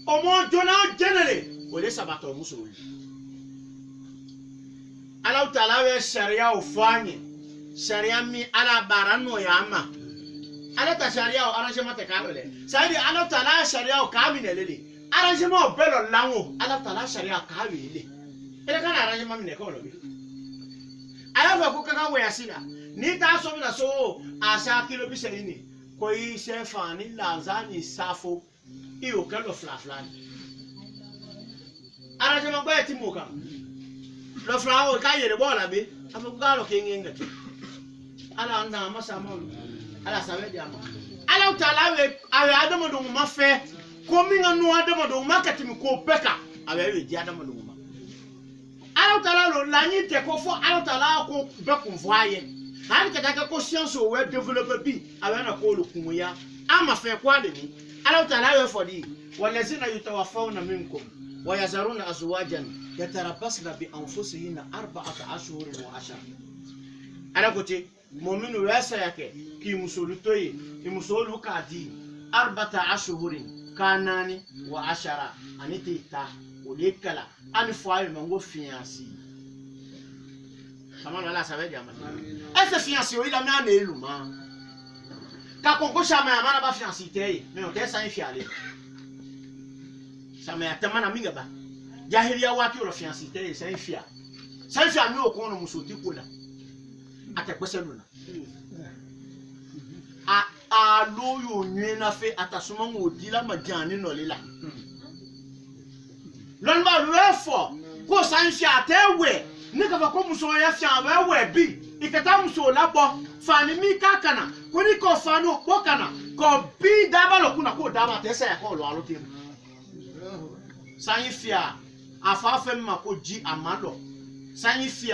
omo jona jenele ole sabato musuli ala utala we sharia ufanye sharia mi ala barano ya ama ala ta sharia o arrangement te kalole saidi ala ta la sharia o kamine lele arrangement o belo lanwo ala ta la sharia ka wele ele kana arrangement mi ne ko lo bi ala fa ko kaka we asina ni ta so mi na so asa kilo bi selini ko yi shefa ni lanzani safo i o kalo flaflan arrangement ba ti mo kan lo flawo ka yere bo la bi afa ko galo ke ngenga ala anda masa maulu ala sabe jama ala taala we awe adamo do ma fe ko mi nga no adamo do ma katimi ko peka awe we di adamo do ma ala taala lo lanyi te ko fo ala taala ko be ko voye han ka conscience o we developer bi awe na ko lo kumuya ama fe kwa de ni ala taala we for di walazina yutawaffawna minkum wa yazaruna azwajan yatarabbasna bi anfusihinna 4 ashhurin wa 10 ala kote mominu wesa yake ki musulutoyi ki musulu kadi 4 ashhurin kanani wa 10 anitita ulikala anifwaye mango fianci kama wala sabe jama ese fianci o ila mi ana eluma ka konko chama amana ba fianci teye me o desa infiale chama ya tamana minga ba jahiliya wati o fianci teye sa infia mi o kono musuti kula atekwese luna a loyo nyena fe atasuma ngodila majani no lela lon ba refo ko sanfi atewe ni ka ko muso ya fi awewe bi ikata muso labo fani mi kakana ko ni ko fanu ko kana ko bi daba lo kuna ko daba tese ya ko lo alote sanfi afa ma ko ji amalo sanfi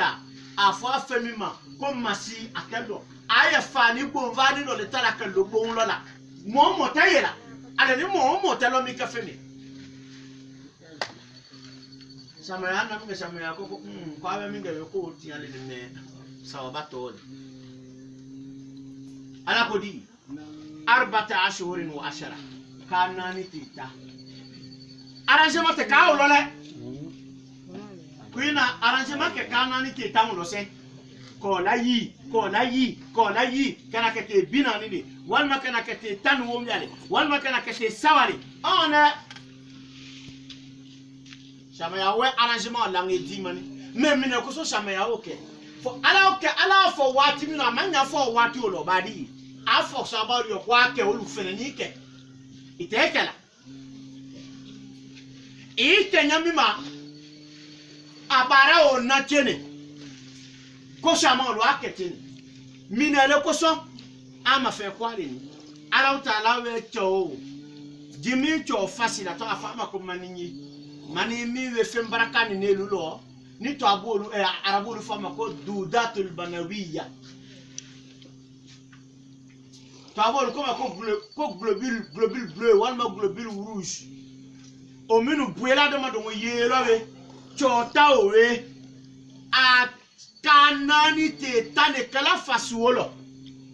afa femi ma ko masi akelo aya fani bo vani no le tala ka lo bo lola mo tayela ala ni mo telo mi ka femi samaya na mi samaya ko ko ave mi ngebe ko ti ale ne sawabato ala ko di 4 ashhurin wa 10 kana ni tita arrangement te ka olole kuina arrangement ke kana ni tita mo lo se ko la yi kana kete bina nini walma kana kete tanu wom yale walma kana kete sawari ona shamaya we arrangement la ngedi mani même ne ko so shamaya oke ala fo wati mi na manya fo wati olo badi afo sabari yo kwa ke olu fenenike itekela nyami ma abara o na chene ko shama lo aketini minele ko so ama fe kwale ni ala taala we cho jimi cho fasila to afama ko maninyi mani mi we fe mbaraka ni nelulo ni to abolu arabulu fama ko dudatul banawiya to abolu ko globule bleu wal ma globule rouge o minu buela de ma do yelo we cho tawe a kanani teta ne kala fasuolo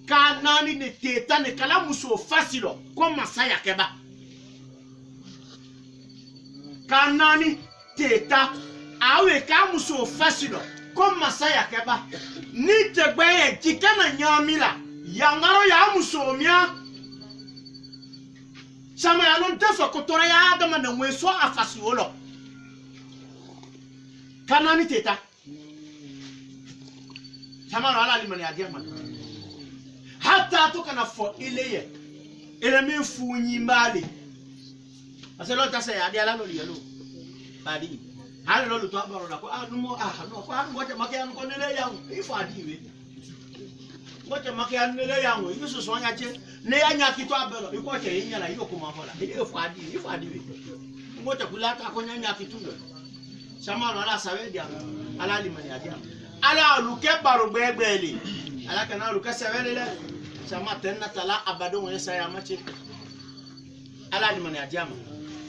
kanani ne teta ne kala muso fasilo ko masaya keba kanani teta awe ka muso fasilo ko masaya keba ni tegbe jikana nyamila yangaro ya muso mia sama ya non tefa ko tora ya ga man we so afasi wolo kanani teta sama no ala limani adia man hatta to kana fo ileye ele mi funyi mbali aselo ta se adia la lo yelo badi hali lo to abaro da ko no ko ngote makian ko nele yang ifo adiwe ngote makian nele yang iso so anya che ne anya kito abelo iko che yinya la yo kuma fola ifo adiwe ngote kulata ko nya kitu ndo sama no ala sawe dia ala limani adia ala luke baro gbegbele ala kana luke sewele sama tenna tala abado mo yesa ya machi ala limani adia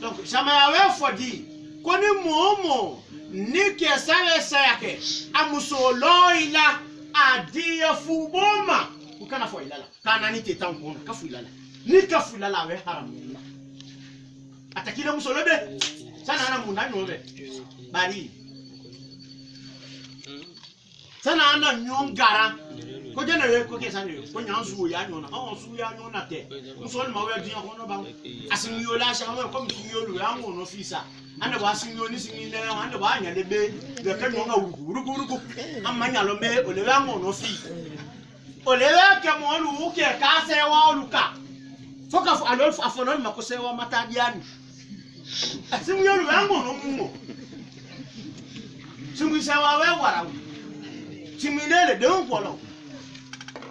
donc sama ya we fodi koni momo nike sawe sayake amusoloila adia fuboma ukana fo ilala kana nite tampona kafu ilala nika fu ilala we haram atakile musolebe sana ana munda nyobe bari sana ana nyongara ko jena we ko ke sana ko nyansu ya nyona su ya nyona te musol ma we dinya ko no ba asimi yola sha ma ko mi yolu ya ngono fisa ande ba sinyo ni sinyi ne ande ba nya lebe de ke no nga urugu amanya lo me o le wa ngono fi o le wa ke mo lu ke ka se wa oluka foka fo alo afono ma ko se wa matadiani asimu yolu ya ngono mu simu se wa we wara similele de on polo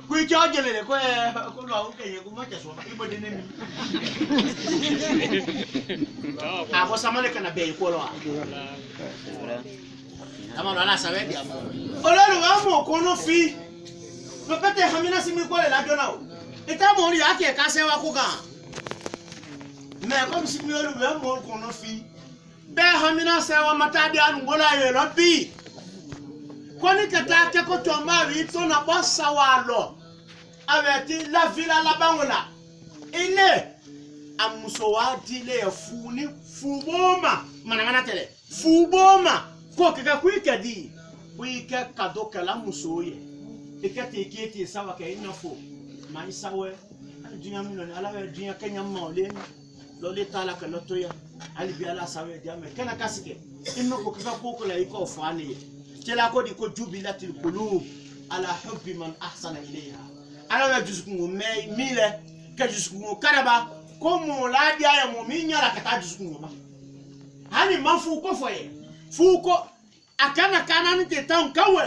ku charge ko lo ke ye ku ma ke so ibo de nemi abo samale kana be ko lo ama ala sabe dia ololu wa mo ko no fi no pete hamina simi ko le la jona o eta mo ri ake ka se wa ku kan me ko simi olu wa mo ko no fi be hamina se wa matadi anu ngola ye lo bi koni kata ke ko to ma ri to na bossa wa lo aveti la villa la bangola ile amuso wa dile funi fuboma mana tele fuboma ko kaka kuika di kuika kadoka la musoye ekati ekiti sawa ke inafo ma isawe dunya minoni ala we dunya kenya maule lo le tala ka lotoya ali bi ala sawe diame kana kasike inno ko kaka ko la iko fani tela ko di ko jubilatil qulub ala hubbi man ahsana ilayha ala we jusku me mile ka jusku karaba ko mo la dia ya mo minya la kata jusku ma hani mafu ko foye fuko akana kana ni tetan kawe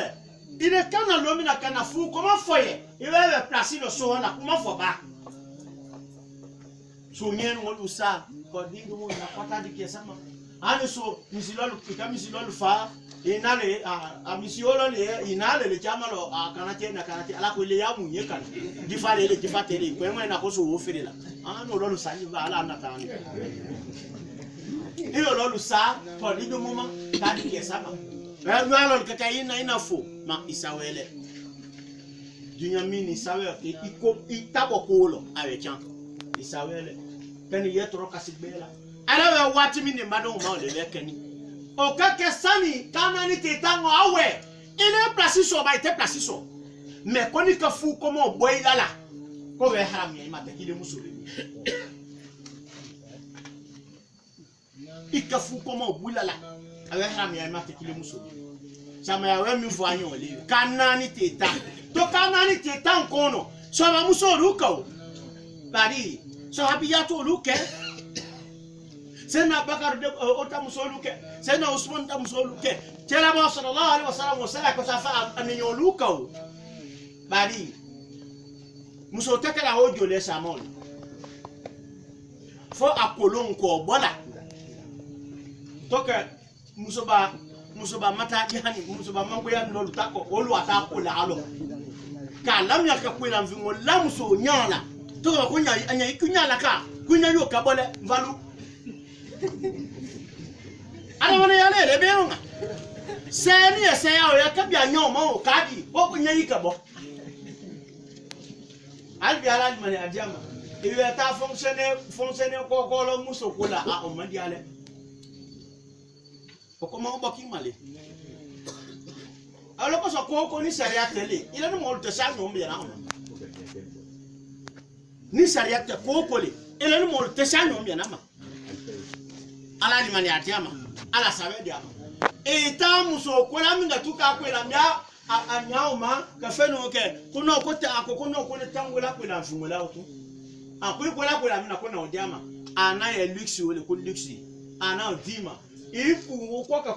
ile kana lomina kana fuko ma foye ile place lo so na kuma fo ba so nyen wo lusa ko dingo mo na pata di kesama ani so misilolu fa inale a misiolo le inale le chama lo kana tena ala ko le ya munye kana difale le difatele ko emo na ko so wo ferela no lo lusa ni ba ala na tani iyo lo lusa ko dingo mo ma ta di kesama lo ka ina fo ma isawele dunya mini sawe iko itabo kolo awechan isawele kani yetro kasibela ala we wati mini mbado ma le lekeni o ka ke sani kana ni tetango awe ile place so ba ite place so me koni ka fu komo boy lala ko we haram ya ma takile musule ika fu komo bulala awe haram ya ma takile musule sama ya we mi fu anyo le kana ni tetan to kana ni tetan kono so ba musolu ko bari so habiya to luke sena bakar de ota musoluke sena usman ta musoluke tela ba sallallahu alaihi wasallam wasala ko safa anyo lukau bari musotaka la hojo le samon fo akolon ko bola toka musoba mata jani musoba mango ya ndolu tako olu atako la alo kalam ya ka kwela mvingo la muso nyala toka kunya anya ikunyala ka kunya yo kabole valu ala wana yale le beonga seni ese ya kabia nyoma o kadi o kunya yikabo albi ala mani ajama iwe ta fonctionner ko lo muso kula a o mandi ale o ko mo baki male alo ko so ko ni sharia tele ile no mo te sa no mbi na ni sharia te ko le ele ni mo te shanyo mi na ma ala ni mani atiama ala sabe diama eta muso kola minga tuka kwela mya anyauma ka feno ke kuno kota akokuno kone tangula kwela mfumula utu akuri kola kwela mina kona odiama ana ya luxi ole ko luxi ana odima ifu ko ka